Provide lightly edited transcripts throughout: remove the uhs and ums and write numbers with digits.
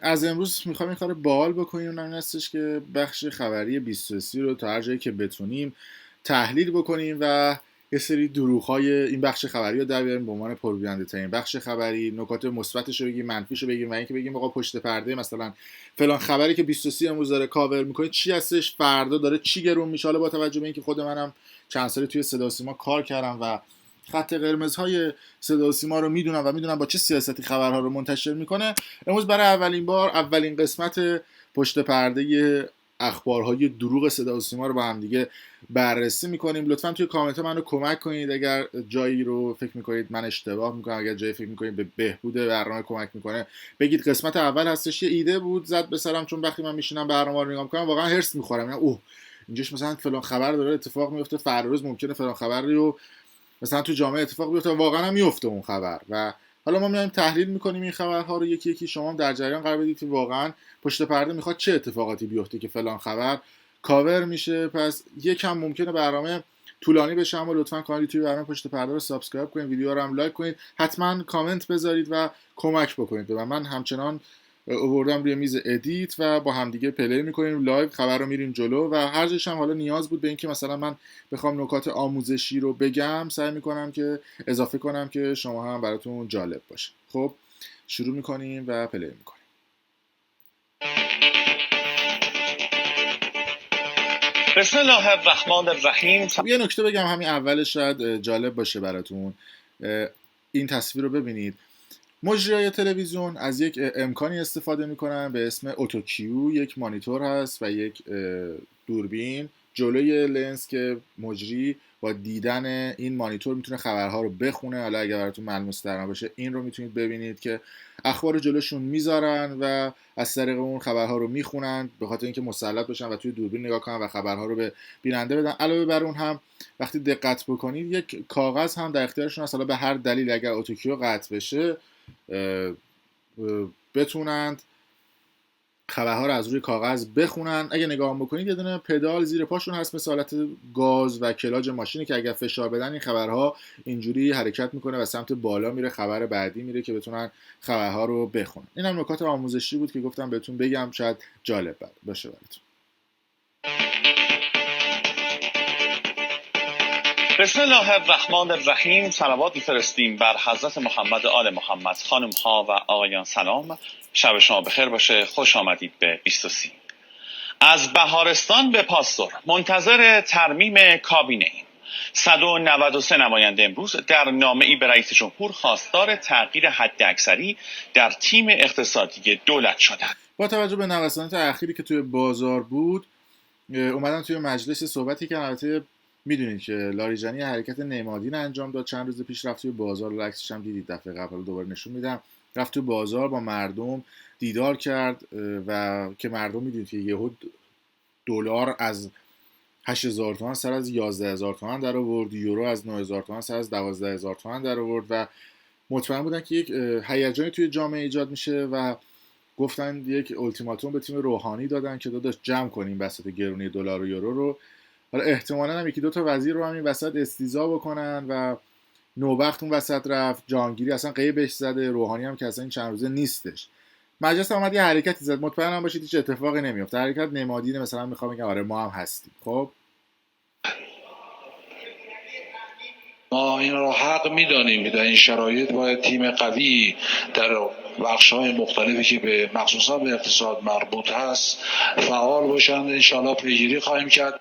از امروز میخوایم این کار باحال بکنیم، اون هستش که بخش خبری 23 رو تا هر جایی که بتونیم تحلیل بکنیم و یه سری دروغ‌های این بخش خبری رو در بیاریم به عنوان پرگوینده ترین بخش خبری، نکات مثبتش رو بگیم، منفیش رو بگیم و اینکه بگیم آقا پشت پرده مثلا فلان خبری که 23 امروز داره کاور میکنه چی هستش، فردا داره چی گرون میشه. حالا با توجه به اینکه خود منم چند سالی توی صدا و سیما کار کردم و خط قرمزهای صدا و سیما رو میدونم و میدونم با چه سیاستی خبرها رو منتشر میکنه، امروز برای اولین بار اولین قسمت پشت پرده اخبارهای دروغ صدا و سیما رو با هم دیگه بررسی میکنیم. لطفا توی کامنت منو کمک کنید اگر جایی رو فکر میکنید من اشتباه میکنم، اگر جایی فکر میکنید به بهبود برنامه کمک میکنه بگید. قسمت اول هستش یه ایده بود زد به سرم، چون وقتی من میشینم برنامه رو نگاه میکنم واقعا هرس میخورم، یعنی اوه اینجاش مثلا فلان خبر داره اتفاق میفته، فردا روز ممکنه فلان خبری رو مثلا تو جامعه اتفاق بیفته، واقعا هم میفته اون خبر. و حالا ما میایم تحلیل میکنیم این خبرها رو یکی یکی، شما هم در جریان قرار بدید که واقعا پشت پرده میخواد چه اتفاقاتی بیفته که فلان خبر کاور میشه. پس یکم ممکنه برنامه طولانی بشه، اما لطفا کانال یوتیوب برنامه پشت پرده رو سابسکرایب کنید، ویدیو رو هم لایک کنید، حتما کامنت بذارید و کمک بکنید. و من همچنان آوردم روی میز ادیت و با همدیگه پلی میکنیم لایو، خبر رو میریم جلو و هر جاش هم حالا نیاز بود به اینکه مثلا من بخوام نکات آموزشی رو بگم سعی میکنم که اضافه کنم که شما هم براتون جالب باشه. خب شروع میکنیم و پلی میکنیم. بسم الله الرحمن الرحیم. یه نکته بگم همین اولش شاید جالب باشه براتون، این تصویر رو ببینید. مجریای تلویزیون از یک امکانی استفاده میکنن به اسم اوتوکیو، یک مانیتور هست و یک دوربین جلوی لنز که مجری با دیدن این مانیتور میتونه خبرها رو بخونه. حالا اگر براتون ملموس تر باشه این رو میتونید ببینید که اخبار رو جلوشون میذارن و از طریق اون خبرها رو میخونن به خاطر اینکه مسلط باشن و توی دوربین نگاه کنن و خبرها رو به بیننده بدن. علاوه بر اون هم وقتی دقت بکنید یک کاغذ هم در اختیارشون هست، حالا به هر دلیل اگر اوتوکیو قطع بشه بتونند خبرها رو از روی کاغذ بخونن. اگه نگاه بکنید یه دونه پدال زیر پاشون هست مثل حالت گاز و کلاج ماشینی که اگر فشار بدن این خبرها اینجوری حرکت میکنه و سمت بالا میره، خبر بعدی میره که بتونن خبرها رو بخونن. این هم نکات آموزشی بود که گفتم بهتون بگم، شاید جالب باشه براتون. بسم الله الرحمن الرحیم. صلوات میفرستیم بر حضرت محمد آل محمد. خانم ها و آقایان سلام، شب شما بخیر باشه. خوش آمدید به 23. از بهارستان به پاستور منتظر ترمیم کابینه ایم. 193 نماینده امروز در نامه‌ای به رئیس جمهور خواستار تغییر حداکثری در تیم اقتصادی دولت شدند. با توجه به نوسانات اخیری که توی بازار بود اومدن توی مجلس صحبتی که البته میدونید که لاریجانی حرکت نمادین انجام داد چند روز پیش، رفت توی بازار، عکسش هم دیدید دفعه قبل، دوباره نشون میدم، رفت توی بازار با مردم دیدار کرد و که مردم میدونید که یهو دلار از 8000 تومان سر از 11000 تومان در آورد، یورو از 9000 تومان سر از 12000 تومان در آورد و مطمئن بودن که یک هیجانی توی جامعه ایجاد میشه و گفتن یک التیماتوم به تیم روحانی دادن که داداش جمع کنیم بساط گرونی دلار و یورو رو. حالا احتمالاً هم یکی دو تا وزیر رو همین وسط استیضا بکنن و نوبخت اون وسط رفت، جهانگیری اصلا قیبش زده، روحانی هم که اصلا این چند روزه نیستش. مجلس اومد یه حرکتی زد، مطمئنم باشید هیچ اتفاقی نمیفته، حرکت نمادینه، مثلا میخوام بگم آره ما هم هستیم. خب ما این را حق میدانیم که در این شرایط باید تیم قوی در بخش‌های مختلفی که به مخصوصا به اقتصاد مربوط هست فعال باشند. انشاءالله پیگیری خواهیم کرد.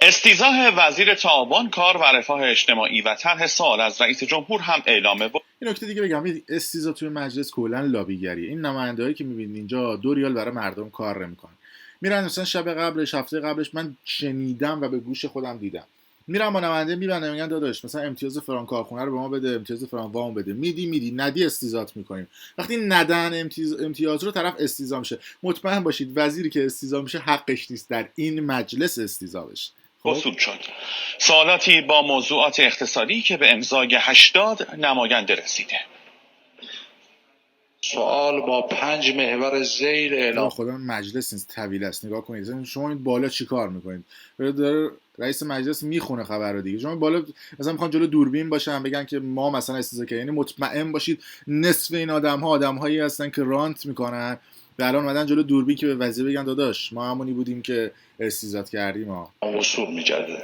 استیضاح وزیر تعاون، کار و رفاه اجتماعی و طرح سوال از رئیس جمهور هم اعلام بود. این نکته دیگه بگم، استیضاح توی مجلس کلا لابیگریه. این نمایندهایی که میبینید اینجا 2 ریال برای مردم کار نمیکنن، میرن مثلا شب قبلش هفته قبلش من شنیدم و به گوش خودم دیدم میرن با نماینده میبرن میگن داداش مثلا امتیاز فلان کارخونه رو به ما بده، امتیاز فلان وام بده، میدی ندی استیضاحت میکنیم. وقتی ندن امتیاز رو طرف استیضاح میشه، مطمئن باشید وزیری که استیضاح میشه حقش نیست در این مجلس استیضاح بشه. وصول شد سوالاتی با موضوعات اقتصادی که به امضای 80 نماینده رسیده. سوال با 5 محور زیر اعلام. خدا مجلس نیست، طویل است. نگاه کنید شما این بالا چیکار میکنید؟ داره رئیس مجلس میخونه خبر رو دیگه. شما بالا مثلا میخوان جلو دوربین باشن بگن که ما مثلا استیزا کردیم، یعنی مطمئن باشید نصف این آدم‌هایی هستن که رانت میکنن و الان اومدن جلو دوربین که به وزیر بگن داداش ما همونی بودیم که استیزات کردیم. وصول می‌گرده.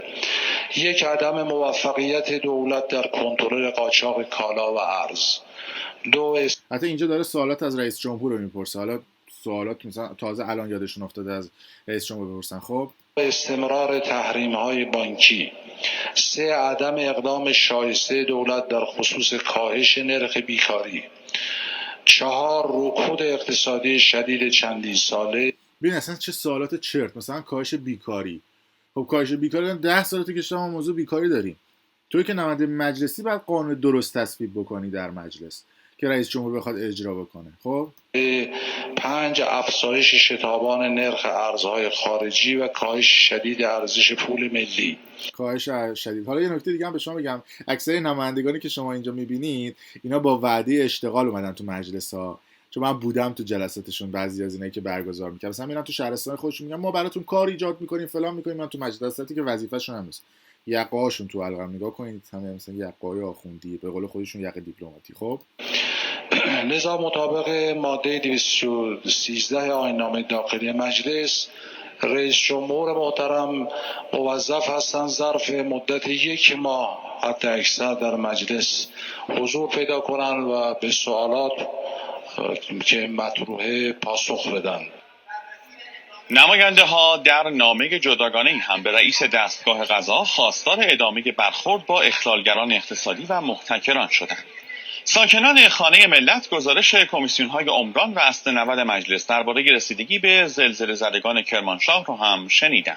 یک، عدم موفقیت دولت در کنترل قاچاق کالا و ارز. دو، حتی اینجا داره سوالات از رئیس جمهور رو میپرسه. حالا سوالات مثلا تازه الان یادشون افتاده از رئیس جمهور بپرسن. خب استمرار تحریم‌های بانکی. 3، عدم اقدام شایسته دولت در خصوص کاهش نرخ بیکاری. 4، رکود اقتصادی شدید چندین ساله. ببین اصلا چه سوالات چرت. مثلا کاهش بیکاری. خب کاهش بیکاری 10 ساله که شما موضوع بیکاری داریم. توی که نماینده مجلسی باید قانون درست تصویب بکنی در مجلس که رئیس جمهور بخواد اجرا بکنه. خب 5، افزایش شتابان نرخ ارزهای خارجی و کاهش شدید ارزش پول ملی. کاهش شدید. حالا یه نکته دیگه هم به شما بگم، اکثر نمایندگانی که شما اینجا میبینید اینا با وعده اشتغال اومدن تو مجلس ها. چون من بودم تو جلساتشون، بعضی از اینایی که برگزار می‌کردن مثلا میرن تو شهرستان خودشون میگن ما براتون کار ایجاد می‌کنیم فلان می‌کنیم، من تو مجلساتی که وظیفه‌شون هم نیست. یقه‌هاشون تو حلقه نگاه کنید، همه مثلا یقه‌های آخوندی، به قول خودشون یقه دیپلماتی. خب لذا مطابق ماده 213 آیین‌نامه داخلی مجلس، رئیس جمهور محترم موظف هستند ظرف مدت 1 ماه حتی اکثر در مجلس حضور پیدا کنند و به سوالات که مطروحه پاسخ بدن. نماینده ها در نامه جداگانه‌ای هم به رئیس دستگاه قضا خواستار ادامه برخورد با اخلالگران اقتصادی و محتکران شدند. ساکنان خانه ملت گزارش کمیسیون‌های عمران و اصل 90 مجلس درباره رسیدگی به زلزله زدگان کرمانشاه رو هم شنیدن.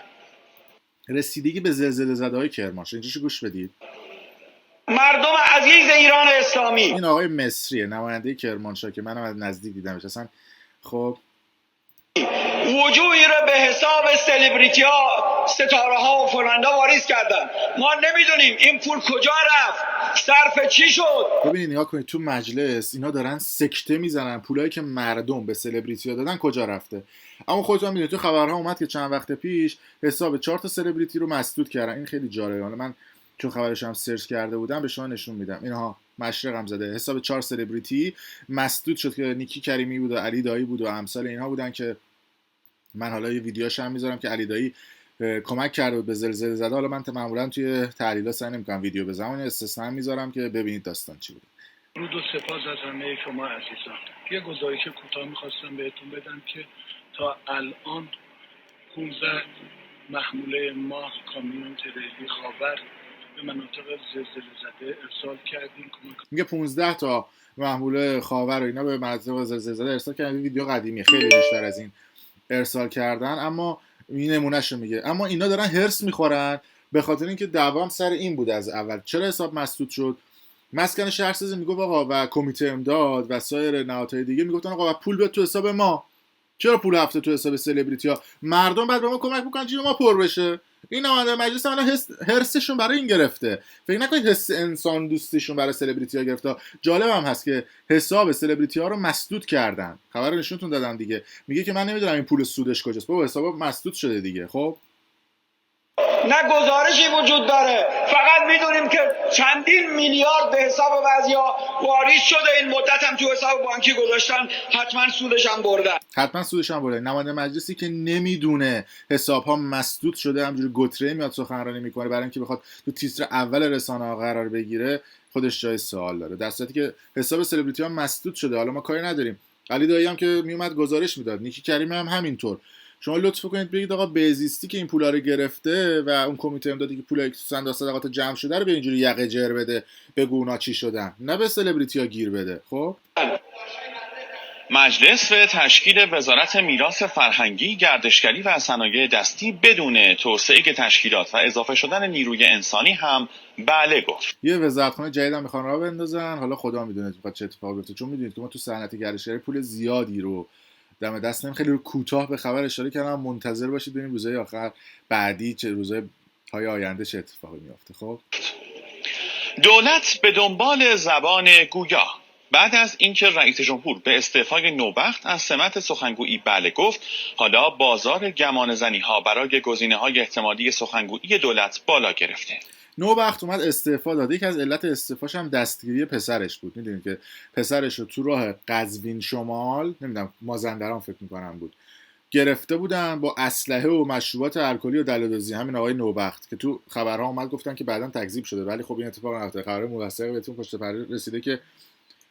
رسیدگی به زلزله زده‌های کرمانشاه، اینجاشو گوش بدید. مردم عزیز ایران اسلامی، این آقای مصریه، نماینده کرمانشاه که منم از نزدیک دیدمش. اصلا خب وجوهی را به حساب سلبریتی ها، ستاره ها و فلاندا واریز کردن. ما نمیدونیم این پول کجا رفت، صرف چی شد. ببینید نگاه کنید تو مجلس اینا دارن سکته میزنن، پولایی که مردم به سلبریتی ها دادن کجا رفته. اما خودتون میدونید تو خبرها اومد که چند وقت پیش حساب 4 تا سلبریتی رو مسدود کردن. این خیلی جالبه. من چون خبرش هم سرچ کرده بودم به شما نشون میدم. اینها مشرق هم زده، حساب 4 سلبریتی مسدود شد که نیکی کریمی بود و علی دایی بود و امثال اینها بودن که من حالا یه ویدیوش هم میذارم که علی دایی کمک کرده به زلزله زده. حالا من معمولا توی تحلیل‌ها سعی نمی‌کنم ویدیو بزنم، استثنا میذارم که ببینید داستان چی بوده. درود و سپاس از همه شما عزیزان. یه گزارش کوتاه می‌خواستم بهتون بدم که تا الان 15 محموله ماه کامیون تریلی خاور به مناطق زلزله زده ارسال کردیم. میگه 15 تا محموله خاور و اینا به مناطق زلزله زده ارسال کردن. ویدیو قدیمیه، خیلی بیشتر از این ارسال کردن، اما این نمونهشو میگه. اما اینا دارن هرس میخورن به خاطر اینکه دعوام سر این بود از اول. چرا حساب مسدود شد؟ مسکن شهرسازی میگفت آقا و کمیته امداد و سایر نهادهای دیگه میگفتن آقا پول بیاد تو حساب ما. چرا پول رفته تو حساب سلبریتی ها؟ مردم بعد به ما کمک میکنن جیب ما پر بشه. این نماینده مجلس الان هرسشون برای این گرفته. فکر نکنید حس انسان دوستیشون برای سلبریتی ها گرفته. جالب هم هست که حساب سلبریتی ها رو مسدود کردن. خبر رو نشونتون دادم دیگه. میگه که من نمیدونم این پول سودش کجاست. بابا حساب مسدود شده دیگه. خب نه گزارشی وجود داره، فقط میدونیم که چندین میلیارد به حساب بعضیا واریز شده. این مدت هم تو حساب بانکی گذاشتن، حتما سودش هم بردن. نماینده مجلسی که نمیدونه حساب ها مسدود شده همجوری گتره میاد سخنرانی میکنه برای اینکه بخواد تو تیتر اول رسانه ها قرار بگیره، خودش جای سوال داره. در صورتی که حساب سلبریتی ها مسدود شده. حالا ما کاری نداریم. علی دایی هم که میومد گزارش میداد، نیکی کریمی هم همینطور. شما لطف کنید بگید آقا بهزیستی که این پولا رو گرفته و اون کمیته امدادی که پولایی که تو صندوق صدقات جمع شده رو به اینجوری یقه جر بده، بگو اونا چی شدن، نه به سلبریتی ها گیر بده. خب مجلس به تشکیل وزارت میراث فرهنگی، گردشگری و صنایع دستی بدون توسعه تشکیلات و اضافه شدن نیروی انسانی هم بله گفت. یه وزارتخونه جدید هم میخوان راه بندازن. حالا خدا میدونه چه اتفاقی بیفته، چون میدونید که ما تو صنعت گردشگری پول زیادی رو دم دست خیلی رو کوتاه به خبر اشاره کردم. منتظر باشید ببینیم روزهای آخر بعدی چه روزهای آینده چه اتفاقی میفته. خب دولت به دنبال زبان گویا. بعد از اینکه رئیس جمهور به استعفای نوبخت از سمت سخنگویی بله گفت، حالا بازار گمانه‌زنی‌ها برای گزینه‌های احتمالی سخنگویی دولت بالا گرفته. نوبخت اومد استعفا داد. یکی از علت استعفاش هم دستگیری پسرش بود. میدونید که پسرش رو تو راه قزوین شمال، نمیدونم مازندران فکر میکنم بود، گرفته بودن با اسلحه و مشروبات الکلی و دلودازی. همین آقای نوبخت که تو خبرها اومد گفتن که بعداً تکذیب شده، ولی خب این اتفاق نیفتاد. خبر موثق بهتون پشت پرده رسیده که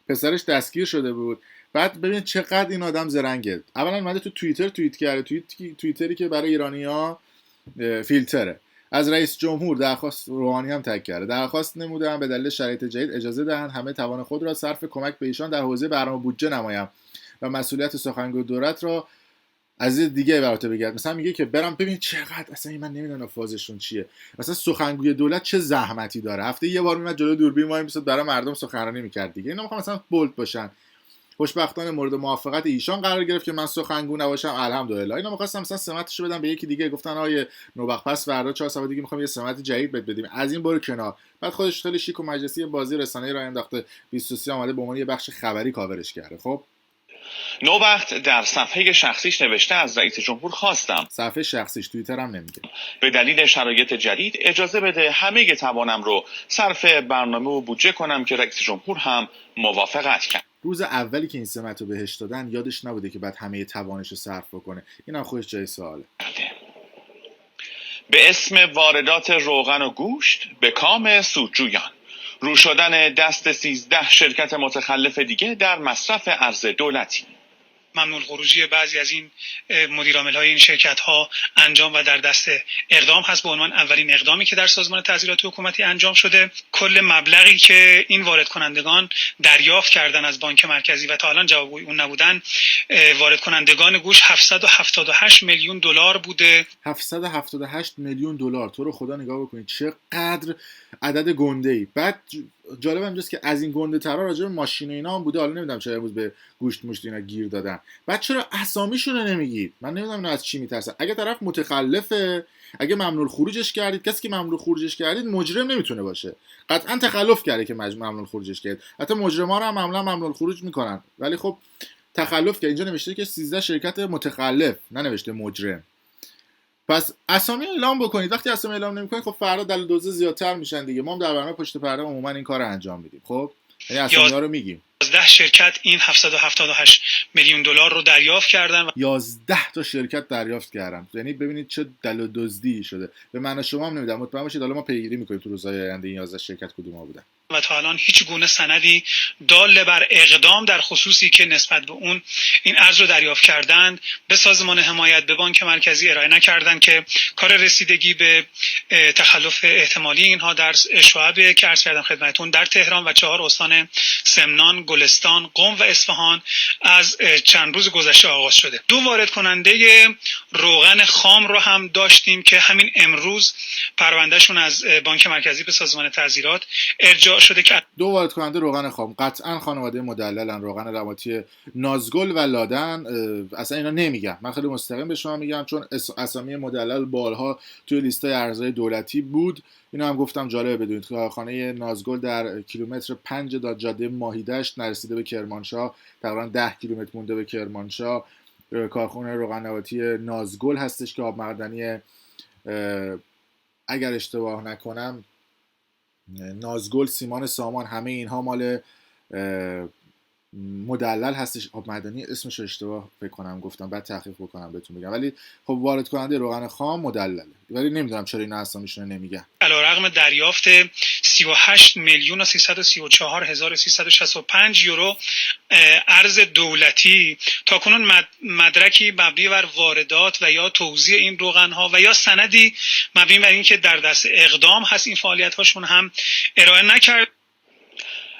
پسرش دستگیر شده بود. بعد ببینید چقدر این آدم زرنگه. اولا اومده تو توییتر توییت کرده، توییتری که برای ایرانی‌ها فیلتره. از رئیس جمهور درخواست، روحانی هم تگ کرده، درخواست نمودم به دلیل شرایط جدید اجازه دهند همه توان خود را صرف کمک به ایشان در حوزه برنامه بودجه نمایم و مسئولیت سخنگوی دولت را از دیگه برات بگرد. مثلا میگه که برم ببین چقدر، اصلا من نمیدونم فازشون چیه، مثلا سخنگوی دولت چه زحمتی داره، هفته یه بار میاد جلوی دوربین وای میساد برای مردم سخنرانی میکرد دیگه. اینا میخوام مثلا بولد باشن. خوشبختانه مورد موافقت ایشان قرار گرفت که من سخنگو نباشم، الحمدلله. اینا می‌خواستم مثلا سمتشو بدم به یکی دیگه، گفتن آیه نوبخت پس فردا 4 سال دیگه می‌خوام یه سمت جدید بدیم، از این برو کنار. بعد خودش خیلی شیک و مجلسی بازی رسانه‌ای را انداخته، 23 اومده به عنوان یه بخش خبری کاورش کرده. خب نوبخت در صفحه شخصیش نوشته از رئیس جمهور خواستم، صفحه شخصیش توییتر هم نمیگه، به دلیل شرایط جدید اجازه بده همه توانم رو صرف برنامه و بودجه کنم که رئیس جمهور هم موافقت کرد. روز اولی که این سمت رو بهش دادن یادش نبوده که بعد همه توانش رو صرف بکنه. اینم خودش جای سواله. به اسم واردات روغن و گوشت به کام سودجویان، رو شدن دست 13 شرکت متخلف دیگه در مصرف ارز دولتی. ممنوع الخروجی بعضی از این مدیرعامل‌های این شرکت‌ها انجام و در دست اقدام هست به عنوان اولین اقدامی که در سازمان تعزیرات حکومتی انجام شده. کل مبلغی که این وارد کنندگان دریافت کردن از بانک مرکزی و تا الان جوابگوی اون نبودن، وارد کنندگان گوش 778 میلیون دلار بوده. 778 میلیون دلار. تو رو خدا نگاه بکنید چقدر عدد گنده‌ای. بعد جالب اینجاست که از این گنده ترا راجع به ماشین اینا هم بوده. حالا نمیدونم چرا امروز به گوشت مشت اینا گیر دادن. بعد چرا اسامیشون رو نمیگید؟ من نمیدونم اینا از چی میترسن. اگه طرف متخلفه، اگه ممنوع خروجش کردید، کسی که ممنوع خروجش کردید مجرم نمیتونه باشه. قطعا تخلف کرده که ممنوع خروجش کردید. حتی مجرما رو هم معمولا ممنوع خروج میکنن. ولی خب تخلف که اینجا نوشته که 13 شرکت متخلف، ننوشته مجرم. پس اسامی اعلام بکنید. وقتی اسامی اعلام نمی‌کنید خب فردا دل دوزه زیادتر میشن دیگه. ما هم در برنامه پشت پرده عموما این کارو انجام میدیم. خب یعنی اسامی‌ها رو میگیم. 11 شرکت این 778 میلیون دلار رو دریافت کردن. 11 تا شرکت دریافت کردن. یعنی ببینید چه دل و دزدی شده. به من و شما هم نمیدونم، مطمئن باشید حالا ما پیگیری می‌کنیم تو روزهای آینده این 11 شرکت کدوم‌ها بودن. و تا الان هیچ گونه سندی دال بر اقدام در خصوصی که نسبت به اون این ارز رو دریافت کردند به سازمان حمایت، به بانک مرکزی ارائه نکردند که کار رسیدگی به تخلف احتمالی اینها در شعب که عرض کردم خدمتتون در تهران و 4 استان سمنان، گلستان، قم و اصفهان از چند روز گذشته آغاز شده. 2 وارد کننده روغن خام رو هم داشتیم که همین امروز پروندهشون از بانک مرکزی به سازمان تعزیرات ارجاع شده که 2 وارد کننده روغن خام قطعا خانواده مدللن. روغن نباتی نازگل و لادن. اصلا اینا نمیگم، من خیلی مستقیم به شما میگم چون اسامی مدلل بالها توی لیستای ارزهای دولتی بود. اینو هم گفتم جالبه بدونید. کارخانه نازگل در کیلومتر 5 جاده ماهیدشت نرسیده به کرمانشاه، تقریبا 10 کیلومتر مونده به کرمانشاه. کارخانه روغن نباتی نازگل هستش که آب معدنی، اگر اشتباه نکنم نازگل، سیمان سامان، همه اینها مال مدلل هستش. آب معدنی اسمش رو اشتباه فکر کنم گفتم، بعد تحقیق بکنم بهتون بگم. ولی خب وارد کننده روغن خام مدلله، ولی نمیدونم چرا اینا اسامیشون رو نمیگن. علیرغم دریافت 38 میلیون و 334 هزار و 365 یورو ارز دولتی، تاکنون مدرکی مبنی بر واردات و یا توزیع این روغن ها و یا سندی مبنی بر اینکه در دست اقدام هست این فعالیت هاشون هم ارائه نکرد.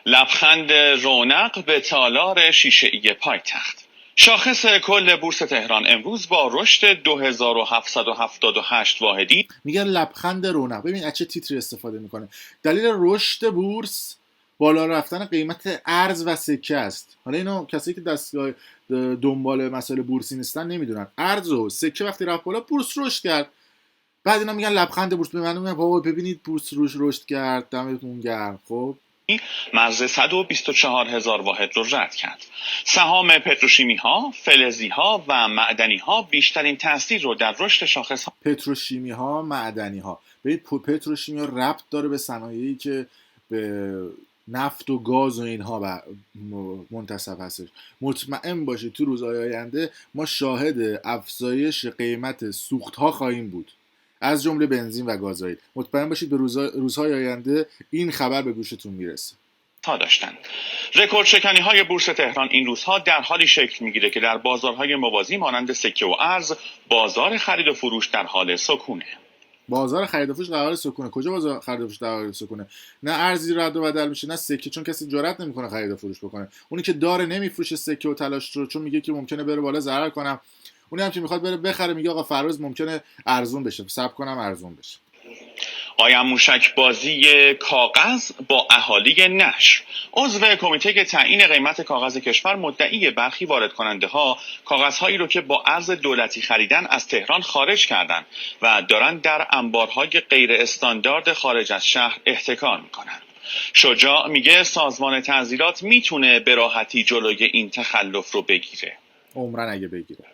لبخند رونق به تالار شیشه‌ای پایتخت. شاخص کل بورس تهران امروز با رشد 2778 واحدی. میگه لبخند رونق. ببین از چه تیتری استفاده میکنه. دلیل رشد بورس بالا رفتن قیمت ارز و سکه است. حالا اینو کسایی که دستگاه دنبال مسائل بورسی نیستن نمیدونن. ارز و سکه وقتی رفت بالا بورس رشد کرد. بعد اینا میگن لبخند بورس. به من میگن بابا ببینید بورس روش رشد کرد، دمتون گرم. خب مرز 124,000 واحد رو رد کرد. سهام پتروشیمی ها، فلزی ها و معدنی ها بیشترین تاثیر رو در رشد شاخص پتروشیمی ها، معدنی ها. ببین پتروشیمی ها ربط داره به صنایعی که به نفت و گاز و اینها منتصب هستش. مطمئن باشید تو روزهای آینده ما شاهد افزایش قیمت سوخت ها خواهیم بود، از جمله بنزین و گازوئیل. مطمئن باشید به روزهای آینده این خبر به گوشتون میرسه. ها داشتند. رکورد شکنی های بورس تهران این روزها در حالی شکل میگیره که در بازارهای موازی مانند سکه و ارز بازار خرید و فروش در حال سکونه. بازار خرید و فروش در حال سکونه. کجا بازار خرید و فروش در حال سکونه؟ نه ارزی رد و بدل میشه نه سکه، چون کسی جرئت نمیکنه خرید و فروش بکنه. اونی که داره نمیفروشه سکه و طلاش رو، چون میگه که ممکنه بره بالا ضرر کنم. اونی هم که میخواد بره بخره میگه آقا فرض ممکنه ارزون بشه، صبر کنم ارزون بشه. قایم موشک بازی کاغذ با اهالی نشر. عضو کمیته تعیین قیمت کاغذ کشور مدعی برخی وارد کننده ها کاغذهایی رو که با ارز دولتی خریدن از تهران خارج کردن و دارن در انبارهای غیر استاندارد خارج از شهر احتکار میکنن. شجاع میگه سازمان تعزیرات میتونه به راحتی جلوی این تخلف رو بگیره. عمرن اگه بگیره.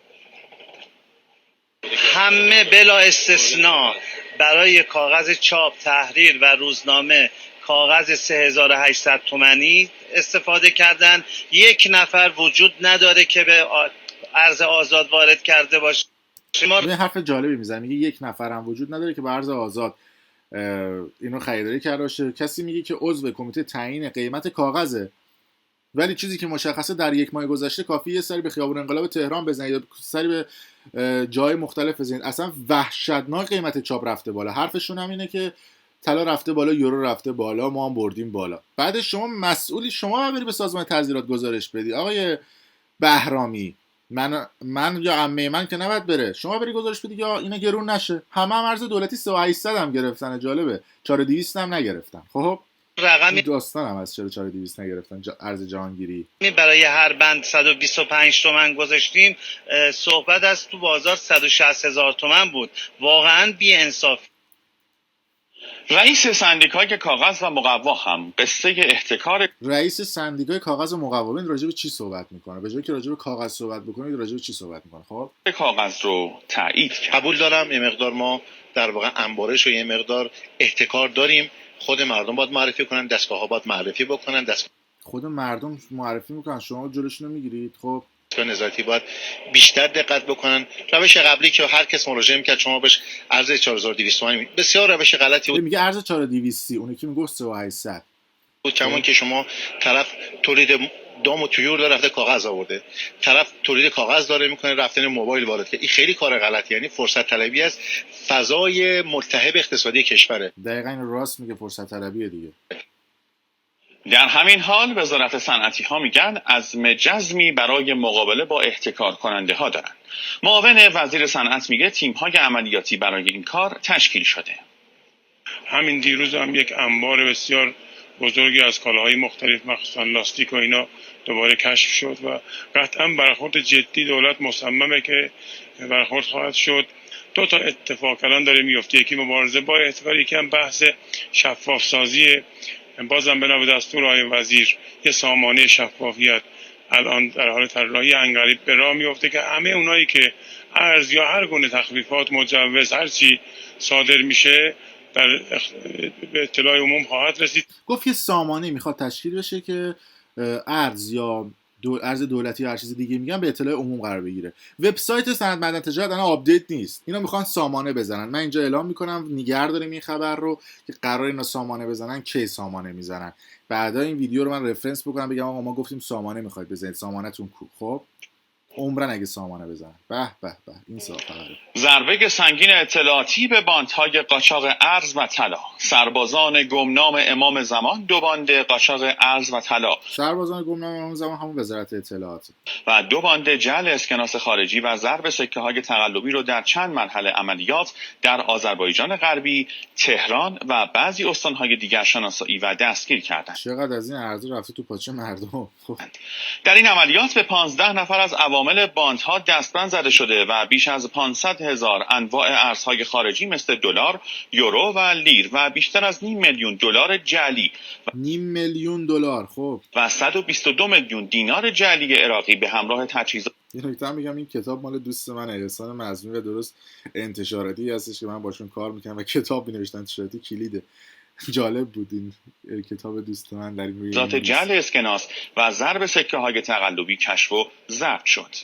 همه بلا استثناء برای کاغذ چاپ، تحریر و روزنامه کاغذ 3800 تومانی استفاده کردن. یک نفر وجود نداره که به ارز آزاد وارد کرده باشه. یه حرف جالبی میزنه، میگه یک نفر هم وجود نداره که به ارز آزاد اینو خریداری کرده باشه. کسی میگه که عضو کمیته تعیین قیمت کاغذه، ولی چیزی که مشخصه در یک ماه گذشته کافی یه سری به خیابون انقلاب تهران بزنید یا سری به جای مختلف بزنید، اصلا وحشتناک قیمت چاپ رفته بالا. حرفشون هم اینه که طلا رفته بالا، یورو رفته بالا، ما هم بردیم بالا. بعد شما مسئولی، شما بری به سازمان تعزیرات گزارش بدی. آقای بهرامی، من یا عمه من که نباید بره، شما بری گزارش بدی یا اینا گرون نشه. همه هم ارز دولتی 3800 هم گرفتن، جالبه 4200 هم نگرفتن. خب رقمی داستان هم از 4200 نگرفتن ارز جهانگیری. برای هر بند 125 تومن گذاشتیم. صحبت از تو بازار 160,000 تومن بود. واقعا بی انصاف. رئیس سندیکای کاغذ و مقوا هم قصه احتکار رئیس سندیکای کاغذ و مقوا راجع به چی صحبت میکنه؟ به جای که راجع به کاغذ صحبت بکنه راجع به چی صحبت میکنه؟ خب کاغذ رو تایید کرد. قبول دارم یه مقدار ما در واقع انبارش و یه مقدار احتکار داریم. خود مردم باید معرفی کنن، دستگاه‌ها باید معرفی بکنن، خود مردم معرفی میکنن، شما جلوشونو میگیرید. خب نظارتی باید بیشتر دقت بکنن. روش قبلی که هر کس مراجعه میکرد شما بهش ارز 4200 تومانی بسیار روش غلطی بود. میگه ارز 4200، اون یکی میگه 3800 بود. کمان که شما طرف تولید دام و طیور داره رفته کاغذ آورده، طرف تولید کاغذ داره میکنه رفتن موبایل وارد کرده. این خیلی کار غلطی، یعنی فرصت طلبی از فضای ملتهب اقتصادی کشوره. دقیقاً این راست میگه، فرصت طلبیه دیگه. در همین حال وزارت صنعتی ها میگن عزم جزمی برای مقابله با احتکار کننده ها دارن. معاون وزیر صنعت میگه تیم های عملیاتی برای این کار تشکیل شده. همین دیروز هم یک انبار بسیار بزرگی از کالاهای مختلف مخصوصا لاستیک و اینا دوباره کشف شد و قطعا برخورد جدی دولت مصممه که برخورد خواهد شد. دو تا اتفاق الان داره میفته، یکی مبارزه با احتکار، یکی هم بحث شفاف سازی. بازم بنا به دستور آقای وزیر یه سامانه شفافیت الان در حال طراحی عنقریب به راه میفته که همه اونایی که ارز یا هر گونه تخفیفات، مجوز، هر چی صادر میشه به اطلاع عموم خواهد رسید. گفت یه سامانه میخواد تشکیل بشه که ارز یا ارز دولتی یا هر چیز دیگه میگن به اطلاع عموم قرار بگیره. وبسایت صنعت معدن تجارت الان آپدیت نیست، اینا میخوان سامانه بزنن. من اینجا اعلام میکنم نگار داریم این خبر رو که قرار اینا سامانه بزنن. کی سامانه میزنن؟ بعدا این ویدیو رو من رفرنس بکنم بگم آقا ما گفتیم سامانه میخواید بزنید، سامانه‌تون کو؟ خب عمرن اگه سامانه بزنن. به به به این خبره. ضربه سنگین اطلاعاتی به باندهای قاچاق ارز و طلا. سربازان گمنام امام زمان دو باند قاچاق ارز و طلا. سربازان گمنام امام زمان همون وزارت اطلاعات و دو باند جعل اسکناس خارجی و ضرب سکه های تقلبی رو در چند مرحله عملیات در آذربایجان غربی، تهران و بعضی استانهای دیگر شناسایی و دستگیر کردند. چقدر از این ارز رفته تو پاچه مردم. در این عملیات به 15 نفر از عوامل شامل باندها دستبند زده شده و بیش از 500,000 انواع ارزهای خارجی مثل دلار، یورو و لیر و بیشتر از 500,000 دلار جعلی $500,000 خب و 122 میلیون دینار جعلی عراقی به همراه تجهیزات. یه نکته هم میگم، این کتاب مال دوست من احسان مظلومی و درست انتشاراتی هستش که من باشون کار میکنم و کتاب می‌نوشتن. انتشاراتی کلیده. جالب بود این کتاب دوست من در این ذات جعل اسکناس و ضرب سکه‌های تقلبی کشف و ضبط شد.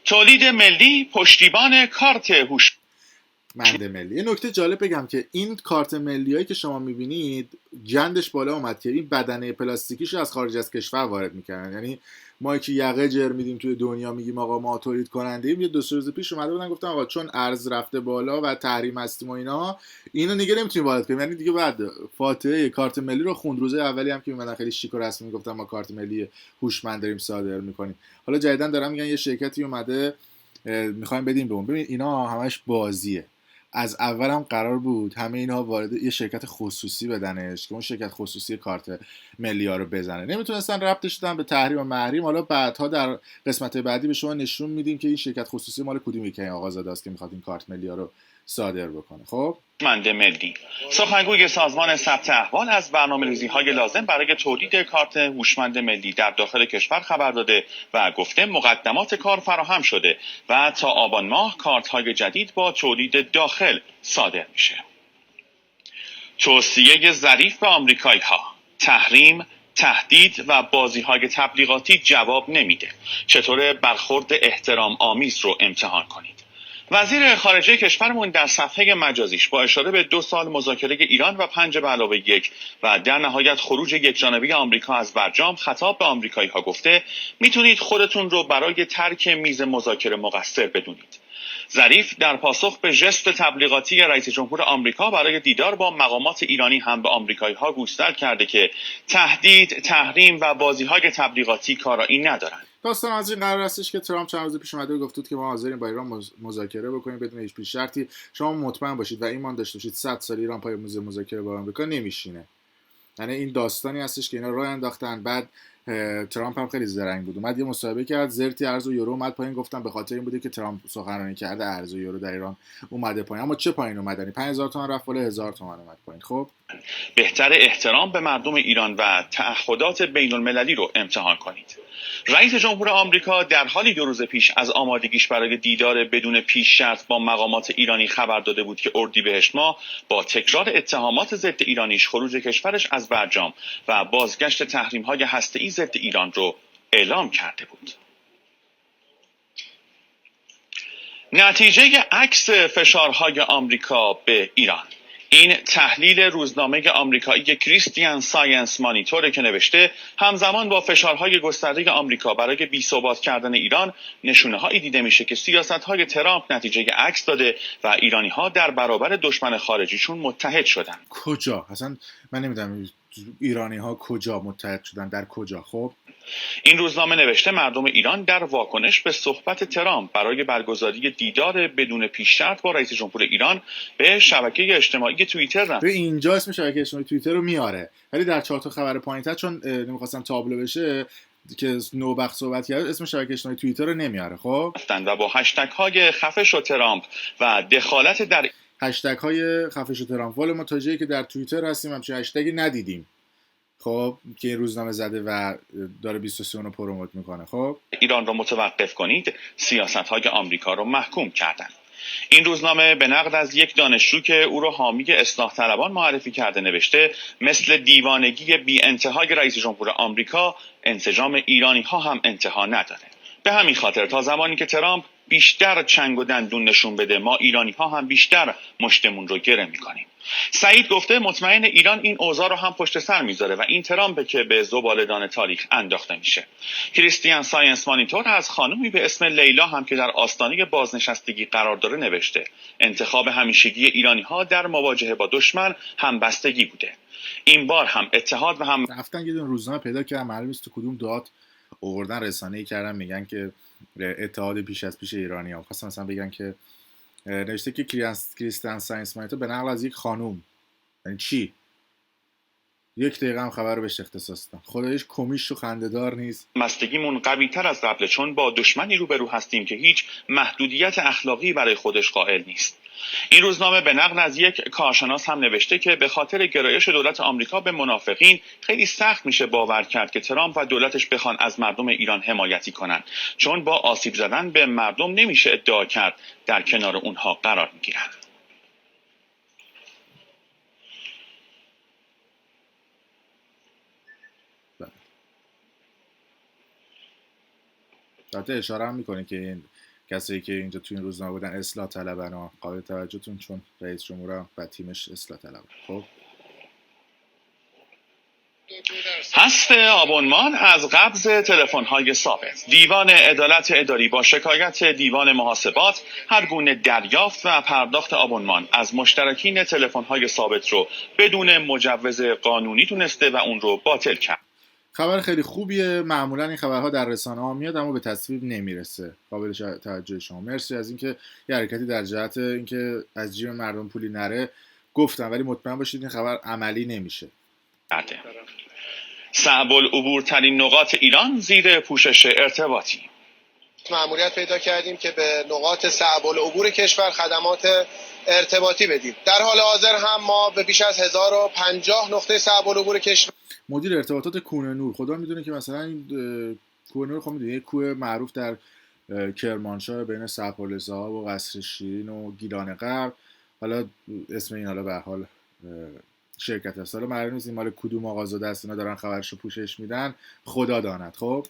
تولید ملی پشتیبان کارت هوشمند ملی. یه نکته جالب بگم که این کارت ملیایی که شما میبینید گندش بالا اومد که این بدنه پلاستیکیشو از خارج از کشور وارد میکنن. یعنی ما که یقه جر میدیم توی دنیا میگیم آقا ما تولید کننده ایم، یه 2 روز پیش اومده بودن گفتن آقا چون ارز رفته بالا و تحریم هستیم و اینا، اینو دیگه نمیتونیم وارد کنیم. یعنی دیگه بعد فاتحه کارت ملی رو خوند. روزه اولی هم که میمدن خیلی شیک و رسمی گفتن ما کارت ملی هوشمند داریم صادر میکنیم. حالا جدیدن دارن میگن یه شرکتی اومده میخوایم بدیم به اون. ببین اینا همش بازیه. از اول هم قرار بود همه اینها وارد یه شرکت خصوصی بدنش که اون شرکت خصوصی کارت ملی ها رو بزنه. نمیتونستن ربطش بدن به تحریم و محریم. حالا بعدها در قسمت بعدی به شما نشون میدیم که این شرکت خصوصی مال کدوم یکی این آقازاده است که میخواد این کارت ملی ها رو صادر بکنه. خب هوشمند ملی. سخنگوی سازمان ثبت احوال از برنامه‌ریزی‌های لازم برای تولید کارت هوشمند ملی در داخل کشور خبر داده و گفته مقدمات کار فراهم شده و تا آبان ماه کارت‌های جدید با تولید داخل صادر میشه. توصیه ظریف به آمریکایی‌ها: تحریم، تهدید و بازی‌های تبلیغاتی جواب نمیده. چطور برخورد احترام آمیز رو امتحان کنید. وزیر خارجه کشورمون در صفحه مجازیش با اشاره به 2 سال مذاکره ایران و 5+1 و در نهایت خروج یکجانبه آمریکا از برجام خطاب به آمریکایی‌ها گفته میتونید خودتون رو برای ترک میز مذاکره مقصر بدونید. ظریف در پاسخ به ژست تبلیغاتی رئیس جمهور آمریکا برای دیدار با مقامات ایرانی هم به آمریکایی‌ها گوشزد کرده که تهدید، تحریم و بازی‌های تبلیغاتی کارایی ندارند. داستان از این قرار هستش که ترامپ چند روز پیش اومده و گفت که ما حاضریم با ایران مذاکره بکنیم بدون هیچ پیش شرطی. شما مطمئن باشید و ایمان داشته باشید 100 سال ایران پای میز مذاکره با آمریکا نمیشینه. یعنی این داستانی هستش که اینا راه انداختن. بعد ترامپ هم خیلی زرنگ بود، اومد یه مصاحبه کرد، زرتی ارز و یورو اومد پایین. گفتم به خاطر این بوده که ترامپ سخنرانی کرده ارز و یورو در ایران اومده پایین. اما چه پایین اومدنی؟ 5000 تومان رفت بالا 1000 تومان اومد پایین. خب بهتر احترام به مردم ایران و تعهدات بین المللی رو امتحان کنید. رئیس جمهور آمریکا در حالی 2 روز پیش از آمادگیش برای دیدار بدون پیش شرط با مقامات ایرانی خبر داده بود که اردیبهشت ماه با تکرار اتهامات ضد ایرانیش خروج کشورش از برجام و بازگشت تحریم‌های هسته‌ای ضد ایران رو اعلام کرده بود. نتیجه عکس فشارهای آمریکا به ایران. این تحلیل روزنامه آمریکایی کریستیان ساینس مانیتوره که نوشته همزمان با فشارهای گسترده آمریکا برای بی‌ثبات کردن ایران نشونه‌هایی دیده میشه که سیاست‌های ترامپ نتیجه عکس داده و ایرانی‌ها در برابر دشمن خارجیشون متحد شدن. کجا؟ اصلا من نمیدونم ایرانی‌ها کجا متحد شدن، در کجا؟ خب این روزنامه نوشته مردم ایران در واکنش به صحبت ترامپ برای برگزاری دیدار بدون پیش شرط با رئیس جمهور ایران به شبکه اجتماعی توییتر رفتن. اینجا اسم شبکه اجتماعی توییتر رو میاره، ولی در 4 تا خبر پایین‌تر چون نمی‌خواستم تابلو بشه که نوبخت صحبت کرد اسم شبکه اجتماعی توییتر رو نمیاره. خب و با هشتگ‌های خفه شو ترامپ و دخالت در هشتگ‌های خفه شو ترامپ، ولی ما تا جایی که در توییتر هستیم همچین هشتگی ندیدیم. خب که این روزنامه زده و داره 23 رو پروموت میکنه. خب ایران رو متوقف کنید، سیاست‌های آمریکا رو محکوم کردن. این روزنامه به نقل از یک دانشجو که او را حامی اصلاح طلبان معرفی کرده نوشته مثل دیوانگی بی انتهای رئیس جمهور آمریکا انسجام ایرانی ها هم انتها نداره. به همین خاطر تا زمانی که ترامپ بیشتر چنگ و دندون نشون بده ما ایرانی ها هم بیشتر مشتمون رو گره میکنیم. سعید گفته مطمئن ایران این اوضاع رو هم پشت سر میذاره و این ترامپ که به زباله‌دان تاریخ انداخته میشه. کریستیان ساینس مانیتور از خانومی به اسم لیلا هم که در آستانه بازنشستگی قرار داره نوشته انتخاب همیشگی ایرانی ها در مواجهه با دشمن همبستگی بوده. این بار هم اتحاد و هم رفتن یه دونه روزنامه پیدا کردن، معلوم نیست تو کدوم داد آوردن رسانه‌ای کردن میگن که اتحاد پیش از پیش ایرانی‌ها. خواستم مثلا بگن که نوشته که کریستیان ساینس مانیتور به نقل از یک خانوم. یعنی چی؟ 1 دقیقه هم خبر رو بهش اختصاص دادم. خداییش کمیش و خنده‌دار نیست. مستگیمون قوی تر از قبله، چون با دشمنی روبرو هستیم که هیچ محدودیت اخلاقی برای خودش قائل نیست. این روزنامه به نقل از یک کارشناس هم نوشته که به خاطر گرایش دولت آمریکا به منافقین خیلی سخت میشه باور کرد که ترامپ و دولتش بخوان از مردم ایران حمایتی کنن، چون با آسیب زدن به مردم نمیشه ادعا کرد در کنار اونها قرار میگیرن. البته اشاره هم میکنه که این کسایی که اینجا تو این روزنامه بودن اصلاح طلبن ها، قابل توجهتون، چون رئیس جمهور و تیمش اصلاح طلبن. خب حذف آبونمان از قبض تلفن‌های ثابت. دیوان عدالت اداری با شکایت دیوان محاسبات هر گونه دریافت و پرداخت آبونمان از مشترکین تلفن‌های ثابت رو بدون مجوز قانونی دونسته و اون رو باطل کرد. خبر خیلی خوبیه. معمولا این خبرها در رسانه‌ها میاد اما به تصویب نمیرسه. قابل توجه شما. مرسی از اینکه یه حرکتی در جهت اینکه از جیب مردم پولی نره گفتم، ولی مطمئن باشید این خبر عملی نمیشه. صعب العبور ترین نقاط ایران زیر پوشش ارتباطی. مأموریت پیدا کردیم که به نقاط صعب العبور کشور خدمات ارتباطی بدیم. در حال حاضر هم ما به بیش از 1050 نقطه صعب العبور کشور. مدیر ارتباطات کوه نور، خدا میدونه که مثلا این کوه نور، خب میدونید کوه معروف در کرمانشاه بین سرپالزها و قصر شیرین و گیلان غرب، حالا اسم این حالا به حال شرکت هست، حالا معلوم نیست این مال کدوم آقازاده است، اینا دارن خبرشو پوشش میدن، خدا داند. خب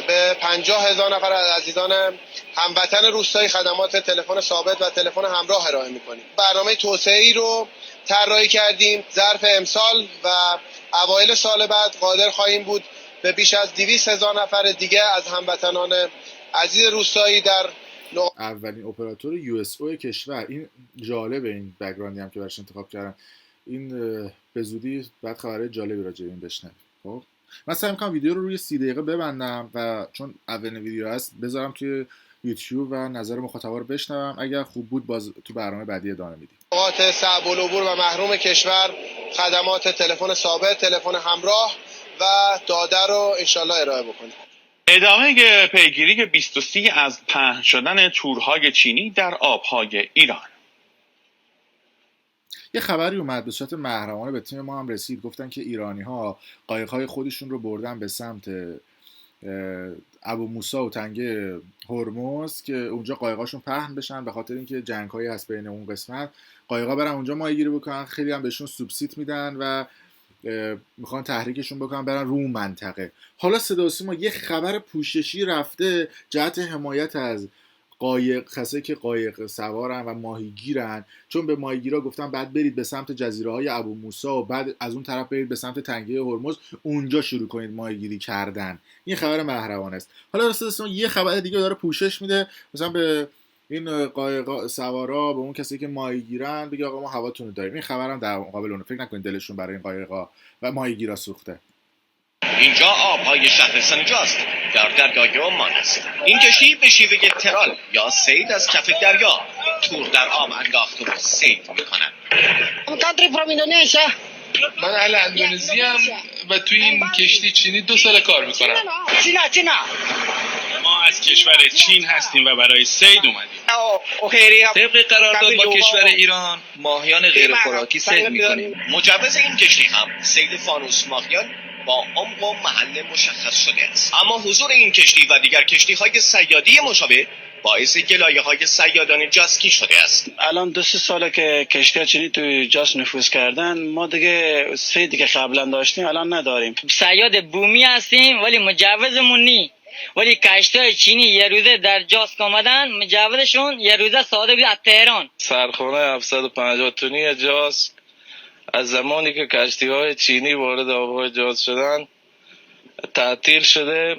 به 50,000 نفر از عزیزان هموطن روستایی خدمات تلفن ثابت و تلفن همراه ارائه میکنیم. برنامه توسعه‌ای رو طراحی کردیم. ظرف امسال و اوایل سال بعد قادر خواهیم بود به بیش از 200,000 نفر دیگه از هموطنان عزیز روستایی در اولین اپراتور USO کشور. این جالبه، این بک‌گراندی هم که براش انتخاب کردن. این به زودی بعد خبرهای جالبی راجع به این بشنویم. خب من سعی می‌کنم ویدیو رو روی 30 دقیقه ببندم و چون اولین ویدیو هست بذارم توی یوتیوب و نظر مخاطبا رو بشنوم. اگر خوب بود باز تو برنامه بعدی ادامه میدیم. نقاط صعب العبور و محروم کشور خدمات تلفن ثابت، تلفن همراه و داده رو انشالله ارائه بکنیم. ادامه پیگیری 23 از پهن شدن تورهای چینی در آبهای ایران. یه خبری اومد به صورت محرمانه به تیم ما هم رسید. گفتن که ایرانی‌ها قایق‌های خودشون رو بردن به سمت ابو موسی و تنگه هرمز که اونجا قایقاشون پهن بشن، به خاطر اینکه جنگ‌هایی هست بین اون قسمت. قایقا برن اونجا ماهیگیری بکنن، خیلی هم بهشون سوبسید میدن و میخوان تحریکشون بکنن برن رو اون منطقه. حالا صدا و سیما یه خبر پوششی رفته جهت حمایت از قایق، کسایی که قایق سوارن و ماهیگیرن، چون به ماهیگیرا گفتن بعد برید به سمت جزیره‌های ابو موسی و بعد از اون طرف برید به سمت تنگه هرمز، اونجا شروع کنید ماهیگیری کردن. این خبر محرمانه است. حالا راستش یه خبر دیگه داره پوشش میده، مثلا به این قایق سوارا، به اون کسی که ماهیگیرن بگه آقا ما هواتون رو داریم. این خبرم در مقابل اون، فکر نکنید دلشون برای این قایقا و ماهیگیرا سوخته. اینجا آبهای شهر سنجاست، در دریای عمان است. این کشتی به شیوه ترال یا صید از کف دریا تور در آب انداخته و صید میکنند. من اهل اندونزی ام و توی این کشتی چینی 2 سال کار میکنم. چینا ما از کشور چین هستیم و برای صید اومدیم. طبق قرارداد با کشور ایران ماهیان غیر خوراکی صید میکنیم. مجوز این کشتی هم صید فانوس ماهیان با عمق و محل مشخص شده است. اما حضور این کشتی و دیگر کشتی‌های صیادی مشابه باعث گلایه‌های صیادان جاسکی شده است. الان 2-3 ساله که کشتی چینی توی جاس نفوذ کردن، ما دیگه صیدی که قبلا داشتیم الان نداریم. صیاد بومی هستیم ولی مجوزمون نی. ولی کشتی چینی یه روزه در جاس آمدن، مجوزشون یه روزه صادر بود از تهران. سرخانه 750 تونی جاس از زمانی که کشتی‌های چینی وارد آب‌های جاز شدن تعطیل شده.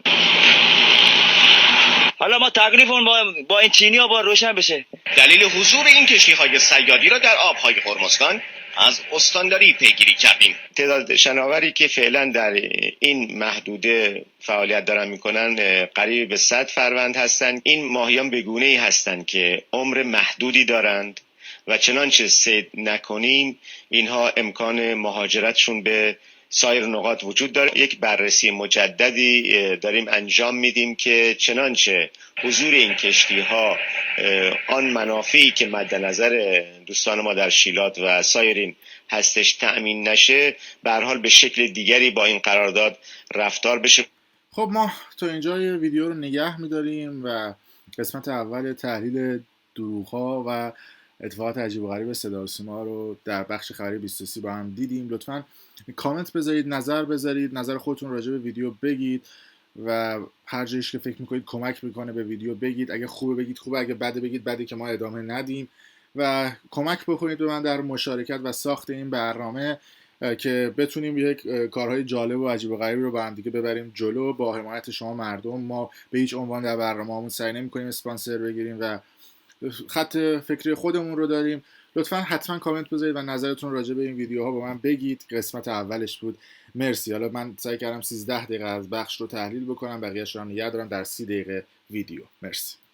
حالا ما تکلیفمون با این چینی‌ها با روشن بشه. دلیل حضور این کشتی‌های صیادی را در آب‌های هرمزگان از استانداری پیگیری کردیم. تعداد شناوری که فعلا در این محدوده فعالیت دارن میکنن قریب به 100 فروند هستند. این ماهیان به گونه‌ای هستند که عمر محدودی دارند و چنانچه صید نکنیم اینها امکان مهاجرتشون به سایر نقاط وجود داره. یک بررسی مجددی داریم انجام میدیم که چنانچه حضور این کشتی ها آن منافعی که مد نظر دوستان ما در شیلات و سایرین هستش تأمین نشه، به هر حال به شکل دیگری با این قرارداد رفتار بشه. خب ما تا اینجا یه ویدیو رو نگه می‌داریم و قسمت اول تحلیل دروغ‌ها و اتفاقات عجیب و غریب صدا و سیما رو در بخش خبری 23 با هم دیدیم. لطفاً کامنت بذارید، نظر بذارید، نظر خودتون راجع به ویدیو بگید و هر جایش که فکر میکنید کمک میکنه به ویدیو بگید. اگه خوبه بگید خوبه، اگه بده بگید بده که ما ادامه ندیم و کمک بکنید به من در مشارکت و ساخت این برنامه که بتونیم یک کارهای جالب و عجیب و غریبی رو با هم دیگه ببریم جلو با حمایت شما مردم. ما به هیچ عنوان در برنامه‌مون سعی نمی‌کنیم اسپانسر بگیریم و خط فکری خودمون رو داریم. لطفاً حتما کامنت بذارید و نظرتون راجع به این ویدیوها با من بگید. قسمت اولش بود. مرسی. حالا من سعی کردم 13 دقیقه از بخش رو تحلیل بکنم، بقیه‌اش رو نگه دارم در 30 دقیقه ویدیو. مرسی.